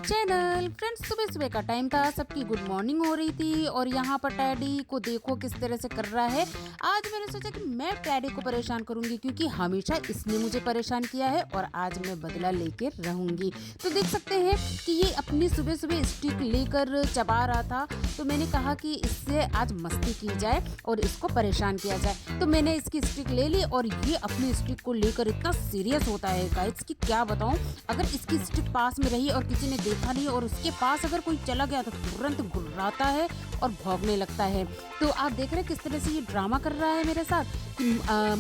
Channel. Friends, सुबह सुबह का टाइम था, सबकी गुड मॉर्निंग हो रही थी और यहाँ पर टैडी को देखो किस तरह से कर रहा है। आज मैंने सोचा कि मैं टैडी को परेशान करूंगी क्योंकि हमेशा इसने मुझे परेशान किया है और आज मैं बदला लेकर रहूंगी। तो देख सकते हैं कि ये अपनी सुबह सुबह स्टिक लेकर चबा रहा था, तो मैंने कहा कि इससे आज मस्ती की जाए और इसको परेशान किया जाए। तो मैंने इसकी स्टिक ले ली और ये अपनी स्टिक को लेकर इतना सीरियस होता है गाइस कि क्या बताऊं। अगर इसकी स्टिक पास में रही और किसी ने देखा नहीं और उसके पास अगर कोई चला गया तो तुरंत गुर्राता है और भौंकने लगता है। तो आप देख रहे हैं किस तरह से ये ड्रामा कर रहा है मेरे साथ कि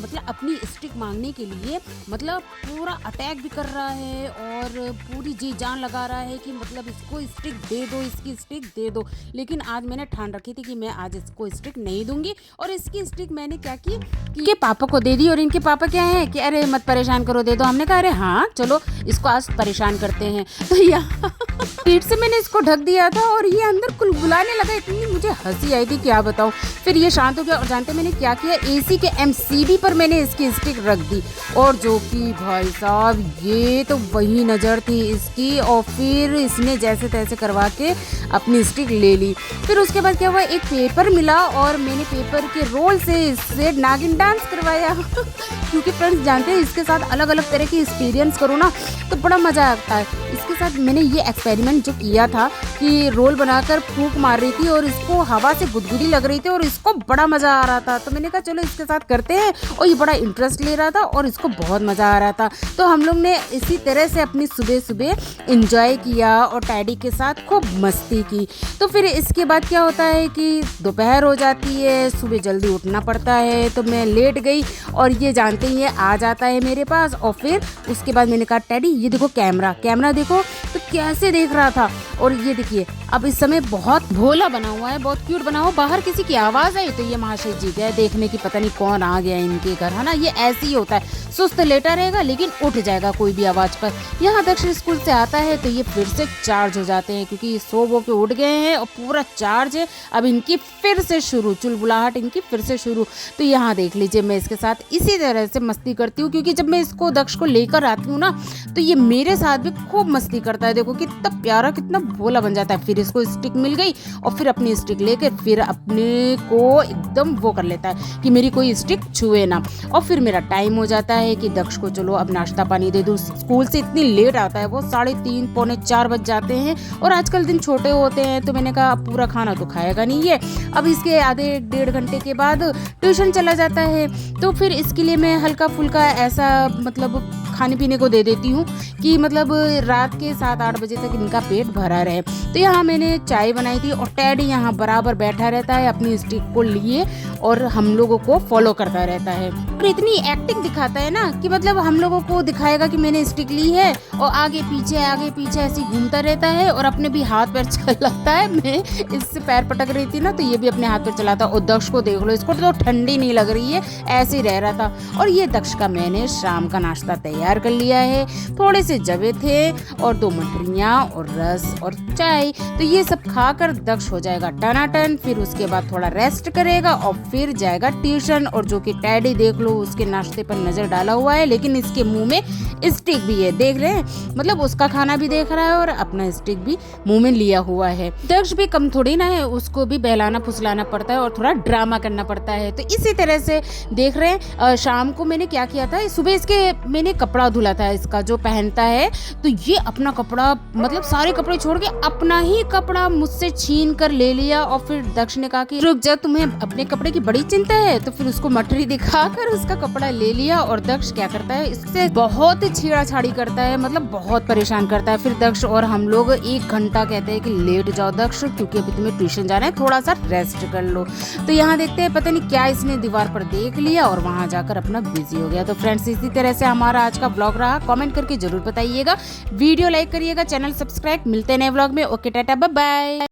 मतलब अपनी स्टिक मांगने के लिए मतलब पूरा अटैक भी कर रहा है और पूरी जी जान लगा रहा है कि मतलब इसको स्टिक दे दो, इसकी स्टिक दे दो। लेकिन आज मैंने ठान रखी थी कि मैं आज इसको स्टिक नहीं दूंगी और इसकी स्टिक मैंने क्या की कि पापा को दे दी। और इनके पापा क्या है कि अरे मत परेशान करो, दे दो। हमने कहा अरे हाँ चलो इसको आज परेशान करते हैं। तो यहाँ पीठ से मैंने इसको ढक दिया था और ये अंदर कुलबुलाने लगा, इतनी मुझे हंसी आई थी क्या बताऊं। फिर ये शांत हो गया और जानते मैंने क्या किया, एसी के एमसीबी पर मैंने इसकी स्टिक रख दी और जो कि भाई साहब ये तो वही नज़र थी इसकी। और फिर इसने जैसे तैसे करवा के अपनी स्टिक ले ली। फिर उसके बाद क्या हुआ, एक पेपर मिला और मैंने पेपर के रोल से इससे नागिन डांस करवाया क्योंकि फ्रेंड्स जानते हैं इसके साथ अलग अलग तरह की एक्सपीरियंस करो ना तो बड़ा मज़ा आता है। इसके साथ मैंने ये एक्सपेरिमेंट जो किया था कि रोल बनाकर फूंक मार रही थी और इसको हवा से गुदगुदी लग रही थी और इसको बड़ा मज़ा आ रहा था। तो मैंने कहा चलो इसके साथ करते हैं और ये बड़ा इंटरेस्ट ले रहा था और इसको बहुत मज़ा आ रहा था। तो हम लोग ने इसी तरह से अपनी सुबह सुबह इंजॉय किया और टैडी के साथ खूब मस्ती की। तो फिर इसके बाद क्या होता है कि दोपहर हो जाती है, सुबह जल्दी उठना पड़ता है। तो मैं लेट गई और ये जानते ही आ जाता है मेरे पास। और फिर उसके बाद मैंने कहा टैडी ये देखो कैमरा देखो। तो कैसे देख रहा था और ये देखिए अब इस समय बहुत भोला बना हुआ है, बहुत क्यूट बना हुआ। बाहर किसी की आवाज़ आई तो ये महाशय जी गए देखने की पता नहीं कौन आ गया इनके घर, है ना। ये ऐसे ही होता है, सुस्त लेटा रहेगा लेकिन उठ जाएगा कोई भी आवाज़ पर। यहाँ दक्षिण स्कूल से आता है तो ये फिर से चार्ज हो जाते हैं क्योंकि ये सो वो के उठ गए हैं और पूरा चार्ज है। अब इनकी फिर से शुरू चुलबुलाहट, इनकी फिर से शुरू। तो यहाँ देख लीजिए मैं इसके साथ इसी तरह से मस्ती करती हूँ क्योंकि जब मैं इसको दक्ष को लेकर आती हूँ ना तो ये मेरे साथ भी खूब मस्ती करता है। देखो कितना प्यारा, कितना भोला बन जाता है। फिर इसको स्टिक मिल गई और फिर अपनी स्टिक लेकर फिर अपने को एकदम वो कर लेता है कि मेरी कोई स्टिक छुए ना। और फिर मेरा टाइम हो जाता है कि दक्ष को चलो अब नाश्ता पानी दे दूँ। स्कूल से इतनी लेट आता है वो, 3:30 पौने 4 बज जाते हैं और आजकल दिन छोटे होते हैं। तो मैंने कहा पूरा खाना तो खाएगा नहीं है। अब इसके आधे 1.5 घंटे के बाद ट्यूशन चला जाता है। तो फिर इसके लिए मैं हल्का फुल्का ऐसा मतलब खाने पीने को दे देती हूँ कि मतलब रात के 7-8 बजे तक इनका पेट भरा रहे। तो यहाँ मैंने चाय बनाई थी और टैडी यहाँ बराबर बैठा रहता है अपनी स्टिक को लिए और हम लोगों को फॉलो करता रहता है। और इतनी एक्टिंग दिखाता है ना कि मतलब हम लोगों को दिखाएगा कि मैंने स्टिक ली है और आगे पीछे ऐसे घूमता रहता है और अपने भी हाथ पैर चलाता है। मैं इससे पैर पटक रही थी ना तो ये भी अपने हाथ पैर चलाता। और दक्ष को देख लो, इसको तो ठंडी नहीं लग रही है, ऐसे ही रह रहा था। और ये दक्ष का मैंने शाम का नाश्ता तैयार कर लिया है। थोड़े से जवे थे और 2 मठरियाँ और रस और चाय। तो ये सब खाकर दक्ष हो जाएगा टनाटन। फिर उसके बाद थोड़ा रेस्ट करेगा और फिर जाएगा ट्यूशन। और जो कि टैडी देख लो उसके नाश्ते पर नजर डाला हुआ है लेकिन इसके मुंह में स्टिक भी है, देख रहे हैं। मतलब उसका खाना भी देख रहा है और अपना स्टिक भी मुंह में लिया हुआ है। दक्ष भी कम थोड़ी ना है, उसको भी बहलाना फुसलाना पड़ता है और थोड़ा ड्रामा करना पड़ता है। तो इसी तरह से देख रहे हैं। शाम को मैंने क्या किया था, सुबह इसके मैंने कपड़ा धुला था इसका जो पहनता है। तो ये अपना कपड़ा मतलब सारे कपड़े छोड़ के अपना ही कपड़ा मुझसे छीन कर ले लिया। और फिर दक्ष ने कहा कि रुक जा, तुम्हें अपने कपड़े की बड़ी चिंता है। तो फिर उसको मठरी दिखाकर उसका कपड़ा ले लिया। और दक्ष क्या करता है, इससे बहुत छेड़ाछाड़ी करता है, मतलब बहुत परेशान करता है। फिर दक्ष और हम लोग 1 घंटा कहते हैं कि लेट जाओ दक्ष क्योंकि अभी तुम्हें ट्यूशन जाना है, थोड़ा सा रेस्ट कर लो। तो यहाँ देखते हैं पता नहीं क्या इसने दीवार पर देख लिया और वहां जाकर अपना बिजी हो गया। तो फ्रेंड्स इसी तरह से हमारा आज का ब्लॉग रहा। कमेंट करके जरूर बताइएगा, वीडियो लाइक करिएगा, चैनल सब्सक्राइब। मिलते हैं नए ब्लॉग में। Okay tata bye bye.